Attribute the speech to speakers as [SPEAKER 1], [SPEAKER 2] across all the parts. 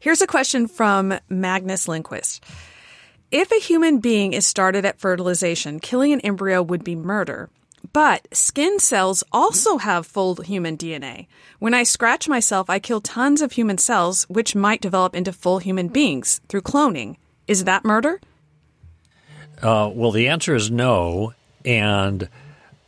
[SPEAKER 1] Here's a question from Magnus Lindquist. If a human being is started at fertilization, killing an embryo would be murder. But skin cells also have full human DNA. When I scratch myself, I kill tons of human cells, which might develop into full human beings through cloning. Is that murder?
[SPEAKER 2] Well, the answer is no. And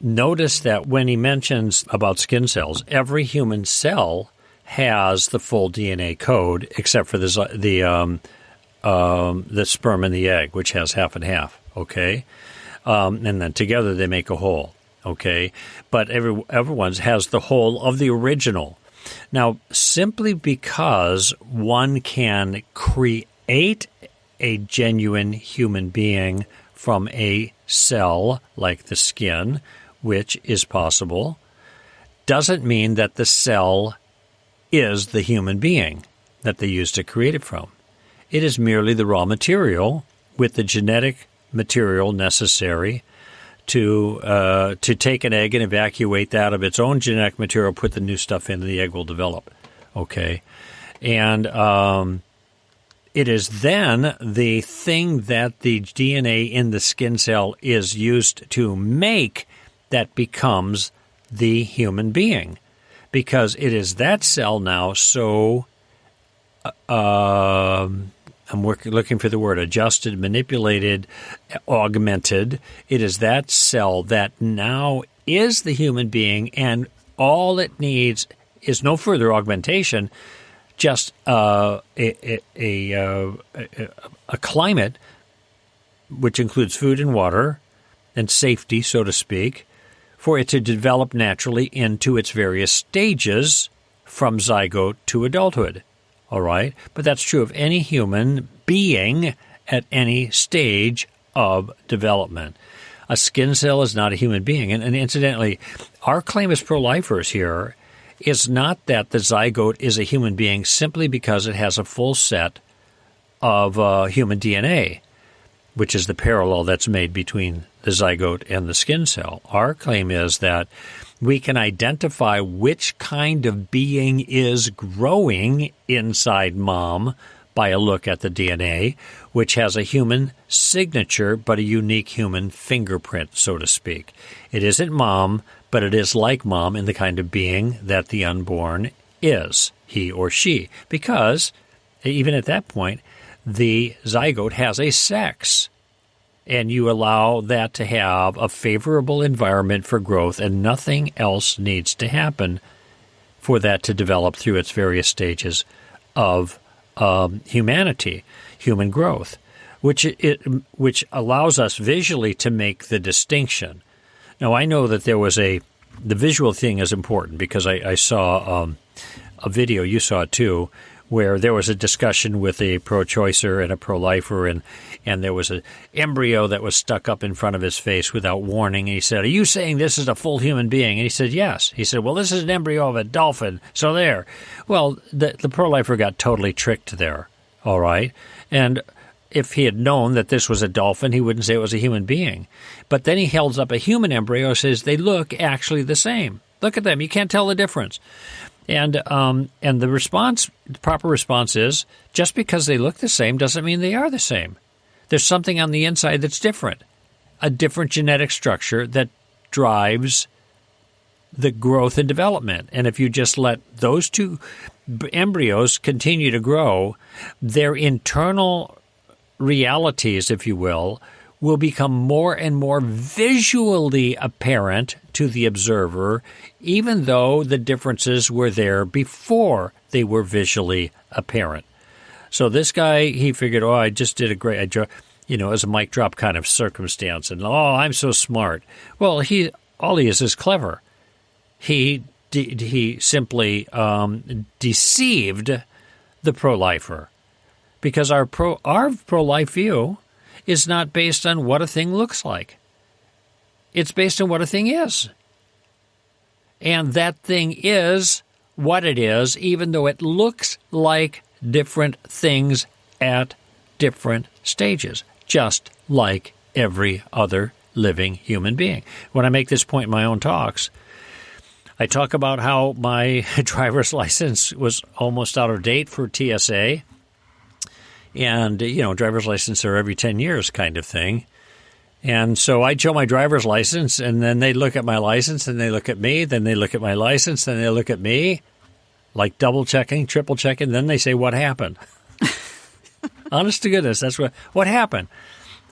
[SPEAKER 2] notice that when he mentions about skin cells, every human cell has the full DNA code, except for the sperm and the egg, which has half and half. Okay, and then together they make a whole. Okay, but everyone's has the whole of the original. Now, simply because one can create a genuine human being from a cell like the skin, which is possible, doesn't mean that the cell is the human being that they used to create it from. It is merely the raw material with the genetic material necessary to take an egg and evacuate that of its own genetic material, put the new stuff in, and the egg will develop. Okay? And it is then the thing that the DNA in the skin cell is used to make that becomes the human being. Because it is that cell now so, I'm looking for the word, adjusted, manipulated, augmented. It is that cell that now is the human being, and all it needs is no further augmentation, just a climate, which includes food and water and safety, so to speak, for it to develop naturally into its various stages from zygote to adulthood. All right? But that's true of any human being at any stage of development. A skin cell is not a human being. And incidentally, our claim as pro-lifers here is not that the zygote is a human being simply because it has a full set of human DNA, which is the parallel that's made between the zygote and the skin cell. Our claim is that we can identify which kind of being is growing inside mom by a look at the DNA, which has a human signature but a unique human fingerprint, so to speak. It isn't mom, but it is like mom in the kind of being that the unborn is, he or she, because even at that point, the zygote has a sex. And you allow that to have a favorable environment for growth, and nothing else needs to happen for that to develop through its various stages of humanity, human growth, which allows us visually to make the distinction. Now, I know that the visual thing is important because I saw a video, you saw it too, where there was a discussion with a pro-choicer and a pro-lifer, and there was an embryo that was stuck up in front of his face without warning. And he said, "Are you saying this is a full human being?" And he said, "Yes." He said, "Well, this is an embryo of a dolphin, so there." Well, the pro-lifer got totally tricked there, all right? And if he had known that this was a dolphin, he wouldn't say it was a human being. But then he held up a human embryo and says, they look actually the same. Look at them. You can't tell the difference. And the proper response is, just because they look the same doesn't mean they are the same. There's something on the inside that's different, a different genetic structure that drives the growth and development. And if you just let those two embryos continue to grow, their internal realities, if you will become more and more visually apparent to the observer, even though the differences were there before they were visually apparent. So this guy, he figured, I just did a great, as a mic drop kind of circumstance, and I'm so smart. Well, all he is clever. He simply deceived the pro-lifer, because our pro-life view is not based on what a thing looks like. It's based on what a thing is. And that thing is what it is, even though it looks like different things at different stages, just like every other living human being. When I make this point in my own talks, I talk about how my driver's license was almost out of date for TSA, and, driver's license are every 10 years kind of thing. And so I'd show my driver's license, and then they'd look at my license, and they look at me, then they look at my license, then they look at me, like double-checking, triple-checking, then they say, what happened? Honest to goodness, that's what happened.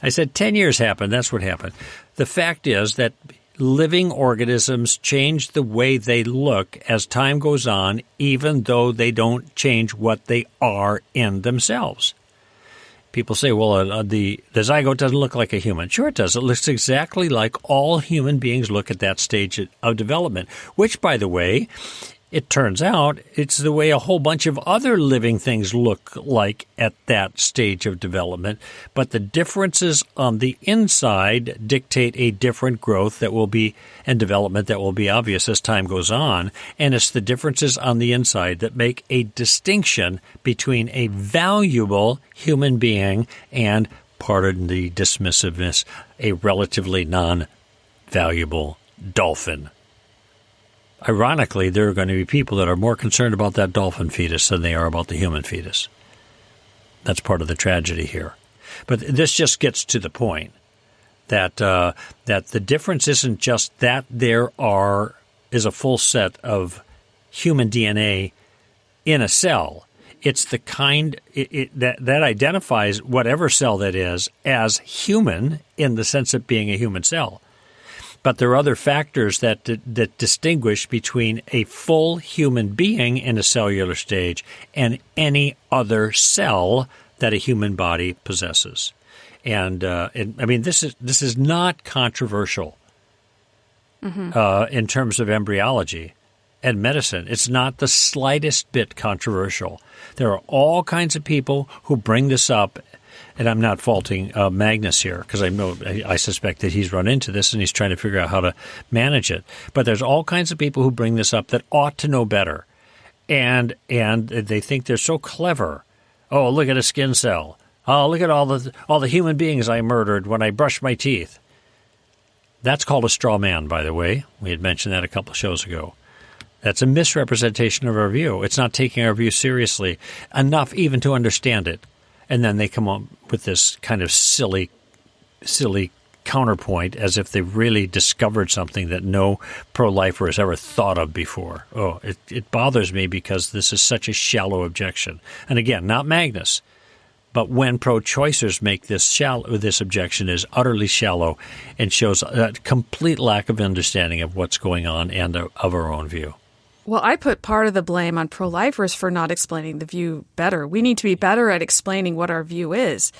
[SPEAKER 2] I said 10 years happened, that's what happened. The fact is that living organisms change the way they look as time goes on, even though they don't change what they are in themselves. People say, well, the zygote doesn't look like a human. Sure it does. It looks exactly like all human beings look at that stage of development, which, by the way, it turns out it's the way a whole bunch of other living things look like at that stage of development. But the differences on the inside dictate a different growth that will be and development that will be obvious as time goes on. And it's the differences on the inside that make a distinction between a valuable human being and, pardon the dismissiveness, a relatively non-valuable dolphin. Ironically, there are going to be people that are more concerned about that dolphin fetus than they are about the human fetus. That's part of the tragedy here. But this just gets to the point that the difference isn't just that there is a full set of human DNA in a cell. It's the kind that identifies whatever cell that is as human in the sense of being a human cell. But there are other factors that distinguish between a full human being in a cellular stage and any other cell that a human body possesses. And I mean, this is not controversial in terms of embryology and medicine. It's not the slightest bit controversial. There are all kinds of people who bring this up. And I'm not faulting Magnus here because I suspect that he's run into this and he's trying to figure out how to manage it. But there's all kinds of people who bring this up that ought to know better, and they think they're so clever. Oh, look at a skin cell. Oh, look at all the human beings I murdered when I brushed my teeth. That's called a straw man, by the way. We had mentioned that a couple of shows ago. That's a misrepresentation of our view. It's not taking our view seriously enough even to understand it. And then they come up with this kind of silly counterpoint as if they really discovered something that no pro-lifer has ever thought of before. Oh, it bothers me because this is such a shallow objection. And again, not Magnus, but when pro-choicers make this objection is utterly shallow and shows a complete lack of understanding of what's going on and of our own view.
[SPEAKER 1] Well, I put part of the blame on pro-lifers for not explaining the view better. We need to be better at explaining what our view is.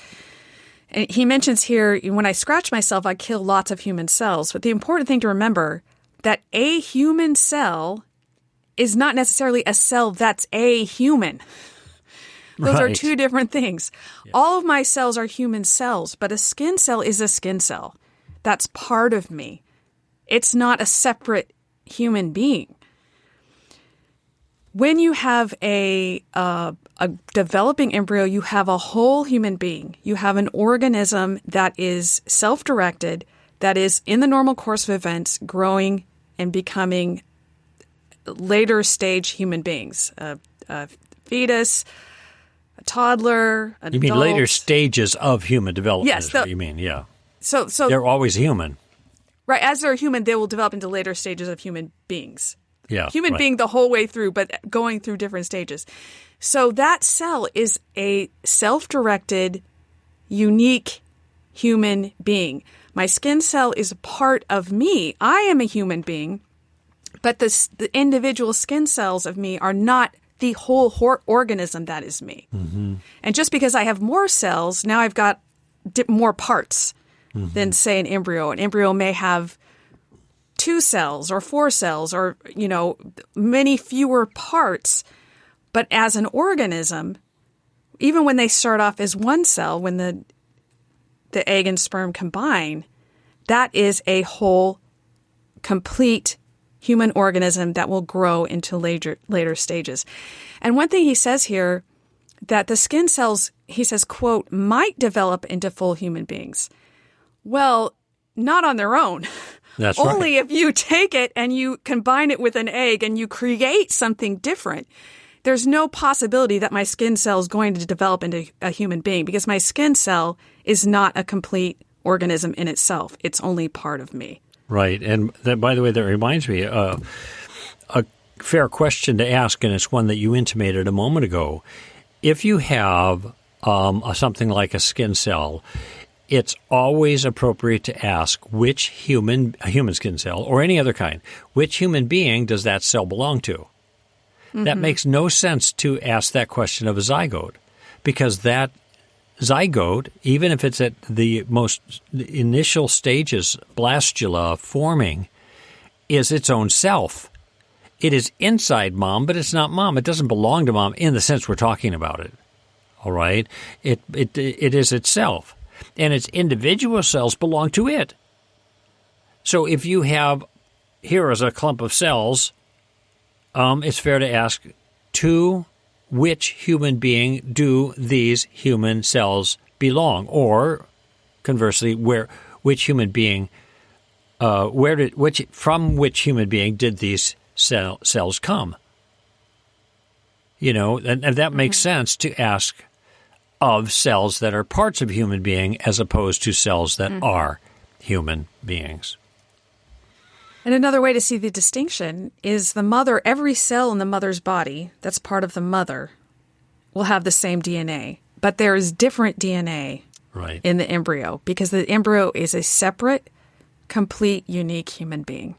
[SPEAKER 1] And he mentions here, when I scratch myself, I kill lots of human cells. But the important thing to remember that a human cell is not necessarily a cell that's a human. Those are two different things. Yeah. All of my cells are human cells, but a skin cell is a skin cell. That's part of me. It's not a separate human being. When you have a developing embryo, you have a whole human being. You have an organism that is self-directed, that is in the normal course of events, growing and becoming later stage human beings. A fetus, a toddler, an adult.
[SPEAKER 2] You mean later stages of human development?
[SPEAKER 1] Yes,
[SPEAKER 2] is what you mean, yeah.
[SPEAKER 1] So
[SPEAKER 2] they're always human,
[SPEAKER 1] right? As they're human, they will develop into later stages of human beings.
[SPEAKER 2] Yeah,
[SPEAKER 1] human being the whole way through, but going through different stages. So that cell is a self-directed, unique human being. My skin cell is a part of me. I am a human being, but the individual skin cells of me are not the whole organism that is me. Mm-hmm. And just because I have more cells, now I've got more parts than, say, an embryo. An embryo may have 2 cells or 4 cells or, many fewer parts. But as an organism, even when they start off as one cell, when the egg and sperm combine, that is a whole, complete human organism that will grow into later stages. And one thing he says here, that the skin cells, he says, quote, might develop into full human beings. Well, not on their own.
[SPEAKER 2] That's
[SPEAKER 1] Only if you take it and you combine it with an egg and you create something different. there's no possibility that my skin cell is going to develop into a human being because my skin cell is not a complete organism in itself. It's only part of me.
[SPEAKER 2] Right. And that, by the way, that reminds me, a fair question to ask, and it's one that you intimated a moment ago. If you have something like a skin cell, it's always appropriate to ask a human skin cell or any other kind, which human being does that cell belong to? Mm-hmm. That makes no sense to ask that question of a zygote, because that zygote, even if it's at the most initial stages, blastula forming, is its own self. It is inside mom, but it's not mom. It doesn't belong to mom in the sense we're talking about it. All right? It is itself. And its individual cells belong to it. So if you have, here is a clump of cells, it's fair to ask, to which human being do these human cells belong? Or, conversely, which human being, from which human being did these cells come? And that makes sense to ask of cells that are parts of human being as opposed to cells that are human beings.
[SPEAKER 1] And another way to see the distinction is the mother, every cell in the mother's body that's part of the mother will have the same DNA, but there is different DNA in the embryo because the embryo is a separate, complete, unique human being.